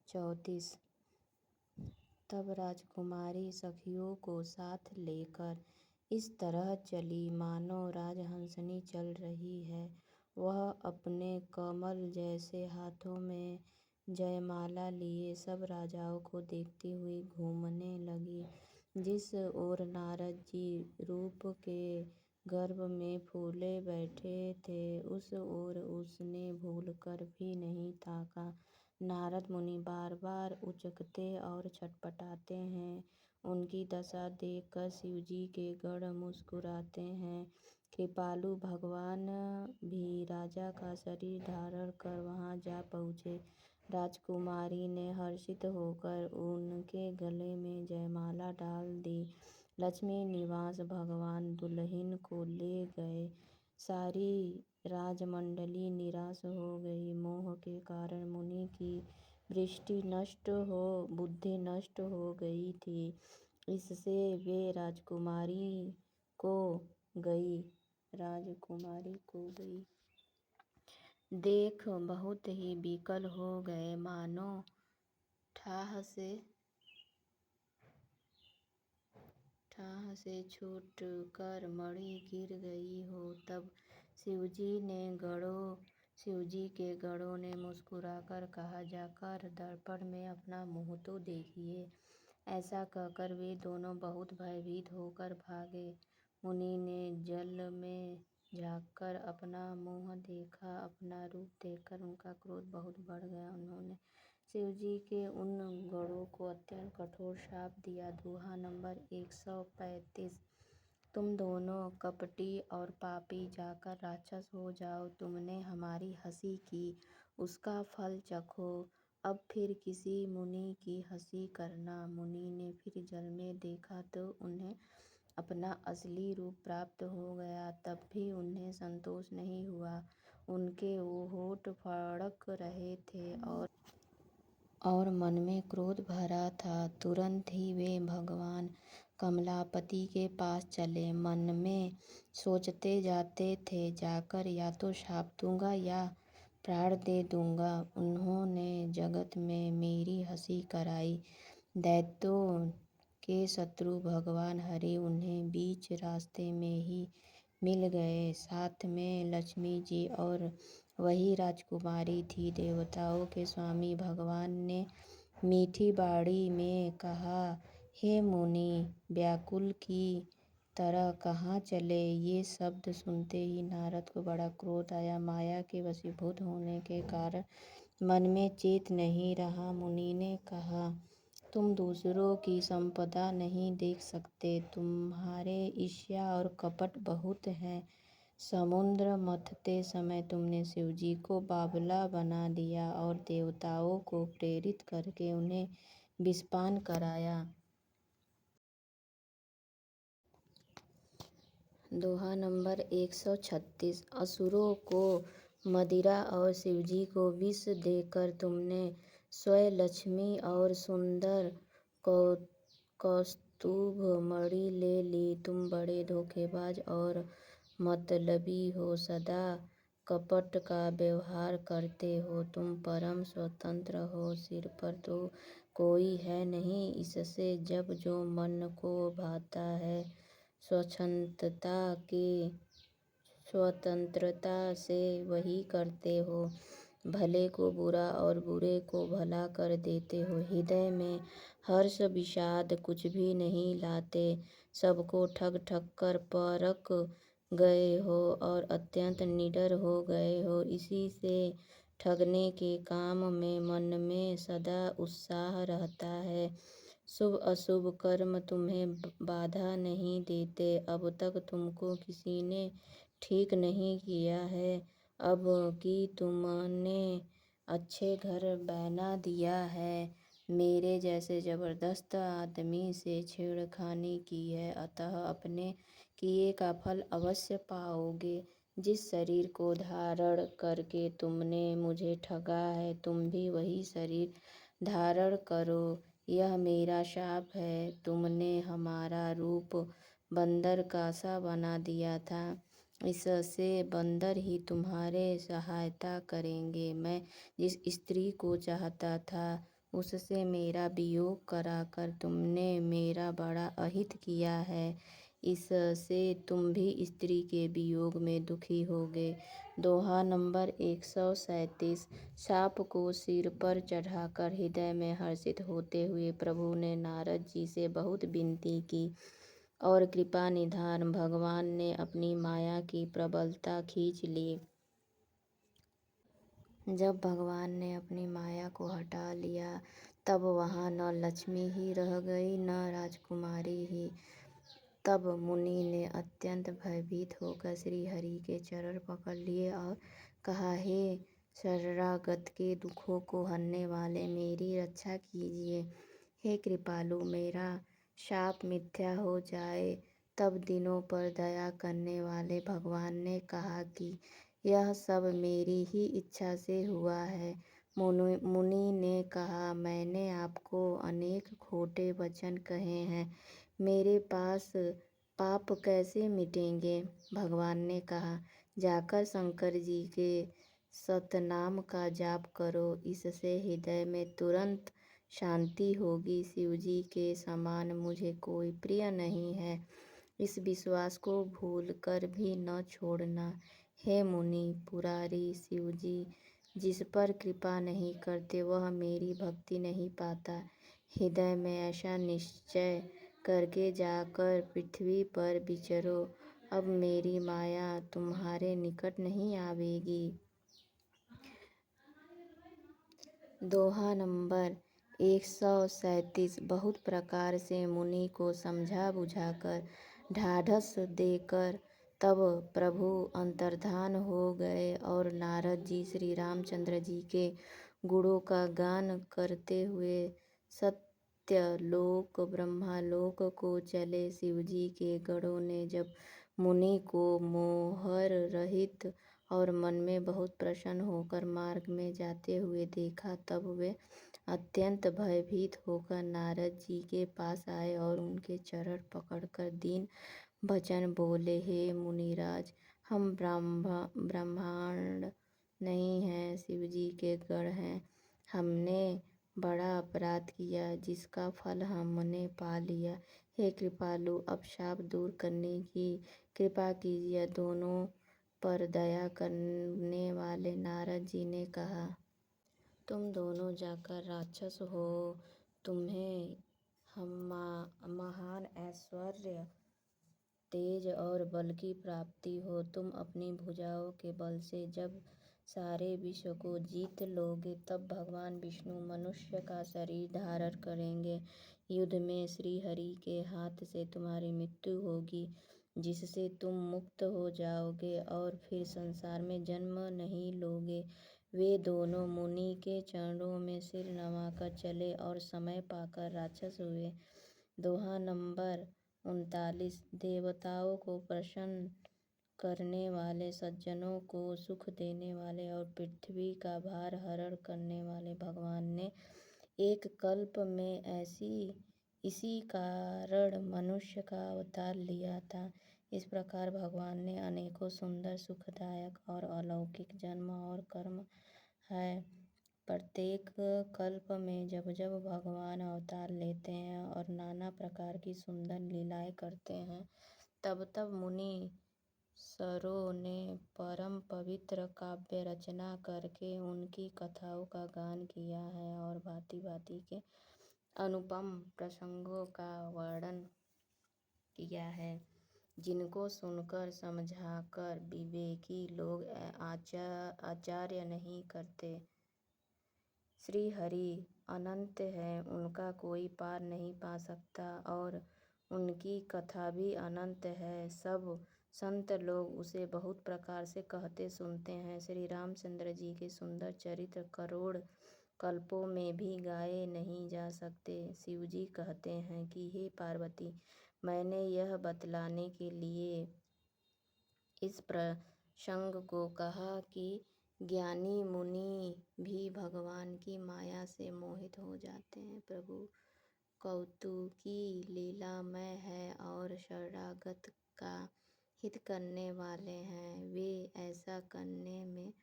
34। तब राजकुमारी सखियों को साथ लेकर इस तरह चली मानो राजहंसनी चल रही है। वह अपने कमल जैसे हाथों में जयमाला लिए सब राजाओं को देखती हुई घूमने लगी। जिस ओर नारद जी रूप के गर्भ में फूले बैठे थे उस ओर उसने भूलकर भी नहीं ताका। नारद मुनि बार बार उचकते और छटपटाते हैं। उनकी दशा देखकर शिवजी के गण मुस्कुराते हैं। कृपालु भगवान भी राजा का शरीर धारण कर वहां जा पहुँचे। राजकुमारी ने हर्षित होकर उनके गले में जयमाला डाल दी। लक्ष्मी निवास भगवान दुल्हन को ले गए। सारी राजमंडली निराश हो गई। मोह के कारण मुनि की बुद्धि नष्ट हो गई थी। इससे वे राजकुमारी को गई देख बहुत ही विकल हो गए, मानो ठाह से छूटकर मणि गिर गई हो। तब शिवजी के गणों ने मुस्कुराकर कहा, जाकर दर्पण में अपना मुंह तो देखिए। ऐसा कहकर वे दोनों बहुत भयभीत होकर भागे। मुनि ने जल में झांककर अपना मुंह देखा। अपना रूप देखकर उनका क्रोध बहुत बढ़ गया। उन्होंने शिवजी के उन गणों को अत्यंत कठोर शाप दिया। दोहा नंबर 135। तुम दोनों कपटी और पापी, जाकर राक्षस हो जाओ। तुमने हमारी हंसी की, उसका फल चखो। अब फिर किसी मुनि की हंसी करना। मुनि ने फिर जल में देखा तो उन्हें अपना असली रूप प्राप्त हो गया। तब भी उन्हें संतोष नहीं हुआ। उनके होंठ फड़क रहे थे और मन में क्रोध भरा था। तुरंत ही वे भगवान कमलापति के पास चले। मन में सोचते जाते थे, जाकर या तो शाप दूंगा या प्राण दे दूंगा। उन्होंने जगत में मेरी हंसी कराई। दैत्यों के शत्रु भगवान हरि उन्हें बीच रास्ते में ही मिल गए। साथ में लक्ष्मी जी और वही राजकुमारी थी। देवताओं के स्वामी भगवान ने मीठी बाणी में कहा, हे मुनि, व्याकुल की तरह कहाँ चले। ये शब्द सुनते ही नारद को बड़ा क्रोध आया। माया के वशीभूत होने के कारण मन में चेत नहीं रहा। मुनि ने कहा, तुम दूसरों की संपदा नहीं देख सकते। तुम्हारे ईर्ष्या और कपट बहुत है। समुद्र मथते समय तुमने शिवजी को बावला बना दिया और देवताओं को प्रेरित करके उन्हें विषपान कराया। दोहा नंबर 136। असुरों को मदिरा और शिवजी को विष देकर तुमने स्वयं लक्ष्मी और सुंदर कौस्तुभ मणि ले ली। तुम बड़े धोखेबाज और मतलबी हो, सदा कपट का व्यवहार करते हो। तुम परम स्वतंत्र हो, सिर पर तो कोई है नहीं। इससे जब जो मन को भाता है स्वतंत्रता से वही करते हो। भले को बुरा और बुरे को भला कर देते हो। हृदय में हर्ष विषाद कुछ भी नहीं लाते। सबको ठग ठग कर परख गए हो और अत्यंत निडर हो गए हो। इसी से ठगने के काम में मन में सदा उत्साह रहता है। शुभ अशुभ कर्म तुम्हें बाधा नहीं देते। अब तक तुमको किसी ने ठीक नहीं किया है। अब कि तुमने अच्छे घर बना दिया है। मेरे जैसे जबरदस्त आदमी से छेड़खानी की है, अतः अपने किए का फल अवश्य पाओगे। जिस शरीर को धारण करके तुमने मुझे ठगा है, तुम भी वही शरीर धारण करो। यह मेरा शाप है। तुमने हमारा रूप बंदर का सा बना दिया था। इससे बंदर ही तुम्हारे सहायता करेंगे। मैं जिस स्त्री को चाहता था उससे मेरा वियोग कराकर तुमने मेरा बड़ा अहित किया है। इससे तुम भी स्त्री के वियोग में दुखी होगे। दोहा नंबर 137। साप को सिर पर चढ़ाकर हृदय में हर्षित होते हुए प्रभु ने नारद जी से बहुत विनती की और कृपा निधान भगवान ने अपनी माया की प्रबलता खींच ली। जब भगवान ने अपनी माया को हटा लिया तब वहाँ न लक्ष्मी ही रह गई न राजकुमारी ही। तब मुनि ने अत्यंत भयभीत होकर श्री हरि के चरण पकड़ लिए और कहा, हे शरणागत के दुखों को हरने वाले, मेरी रक्षा कीजिए। हे कृपालु, मेरा शाप मिथ्या हो जाए। तब दिनों पर दया करने वाले भगवान ने कहा कि यह सब मेरी ही इच्छा से हुआ है। मुनि ने कहा, मैंने आपको अनेक खोटे वचन कहे हैं, मेरे पास पाप कैसे मिटेंगे। भगवान ने कहा, जाकर शंकर जी के सतनाम का जाप करो, इससे हृदय में तुरंत शांति होगी। शिव जी के समान मुझे कोई प्रिय नहीं है, इस विश्वास को भूलकर भी न छोड़ना। हे मुनि पुरारी, शिव जी जिस पर कृपा नहीं करते वह मेरी भक्ति नहीं पाता। हृदय में ऐसा निश्चय करके जाकर पृथ्वी पर विचरो। अब मेरी माया तुम्हारे निकट नहीं आवेगी। दोहा नंबर 137। बहुत प्रकार से मुनि को समझा बुझाकर ढाढ़स देकर तब प्रभु अंतर्धान हो गए और नारद जी श्री रामचंद्र जी के गुणों का गान करते हुए सत्यलोक ब्रह्मलोक को चले। शिव जी के गणों ने जब मुनि को मोहर रहित और मन में बहुत प्रसन्न होकर मार्ग में जाते हुए देखा तब वे अत्यंत भयभीत होकर नारद जी के पास आए और उनके चरण पकड़कर दीन वचन बोले, हे मुनिराज, हम ब्रह्मांड नहीं हैं, शिव जी के गण हैं। हमने बड़ा अपराध किया जिसका फल हमने पा लिया। हे कृपालु, अब शाप दूर करने की कृपा कीजिए। दोनों पर दया करने वाले नारद जी ने कहा, तुम दोनों जाकर राक्षस हो, तुम्हें हम महान ऐश्वर्य, तेज और बल की प्राप्ति हो। तुम अपनी भुजाओं के बल से जब सारे विश्व को जीत लोगे तब भगवान विष्णु मनुष्य का शरीर धारण करेंगे। युद्ध में श्री हरि के हाथ से तुम्हारी मृत्यु होगी, जिससे तुम मुक्त हो जाओगे और फिर संसार में जन्म नहीं लोगे। वे दोनों मुनि के चरणों में सिर नवाकर चले और समय पाकर राक्षस हुए। दोहा नंबर 39। देवताओं को प्रसन्न करने वाले, सज्जनों को सुख देने वाले और पृथ्वी का भार हरण करने वाले भगवान ने एक कल्प में इसी कारण मनुष्य का अवतार लिया था। इस प्रकार भगवान ने अनेकों सुंदर, सुखदायक और अलौकिक जन्म और कर्म है। प्रत्येक कल्प में जब जब भगवान अवतार लेते हैं और नाना प्रकार की सुंदर लीलाएं करते हैं तब तब मुनि सरों ने परम पवित्र काव्य रचना करके उनकी कथाओं का गान किया है और भांति भांति के अनुपम प्रसंगों का वर्णन किया है, जिनको सुनकर समझाकर विवेकी लोग आश्चर्य नहीं करते। श्री हरि अनंत है, उनका कोई पार नहीं पा सकता और उनकी कथा भी अनंत है। सब संत लोग उसे बहुत प्रकार से कहते सुनते हैं। श्री रामचंद्र जी के सुंदर चरित्र करोड़ कल्पों में भी गाए नहीं जा सकते। शिव जी कहते हैं कि हे पार्वती, मैंने यह बतलाने के लिए इस प्रसंग को कहा कि ज्ञानी मुनि भी भगवान की माया से मोहित हो जाते हैं। प्रभु कौतुकी लीलामय है और शरणागत का हित करने वाले हैं। वे ऐसा करने में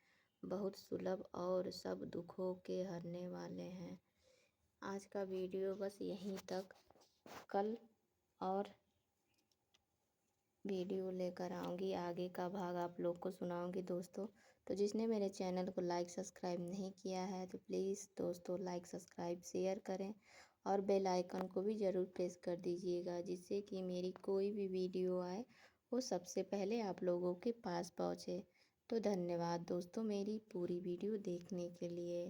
बहुत सुलभ और सब दुखों के हरने वाले हैं। आज का वीडियो बस यहीं तक। कल और वीडियो लेकर आऊँगी, आगे का भाग आप लोग को सुनाऊँगी दोस्तों। तो जिसने मेरे चैनल को लाइक सब्सक्राइब नहीं किया है तो प्लीज़ दोस्तों लाइक सब्सक्राइब शेयर करें और बेल आइकन को भी ज़रूर प्रेस कर दीजिएगा, जिससे कि मेरी कोई भी वीडियो आए वो सबसे पहले आप लोगों के पास पहुँचे। तो धन्यवाद दोस्तों मेरी पूरी वीडियो देखने के लिए।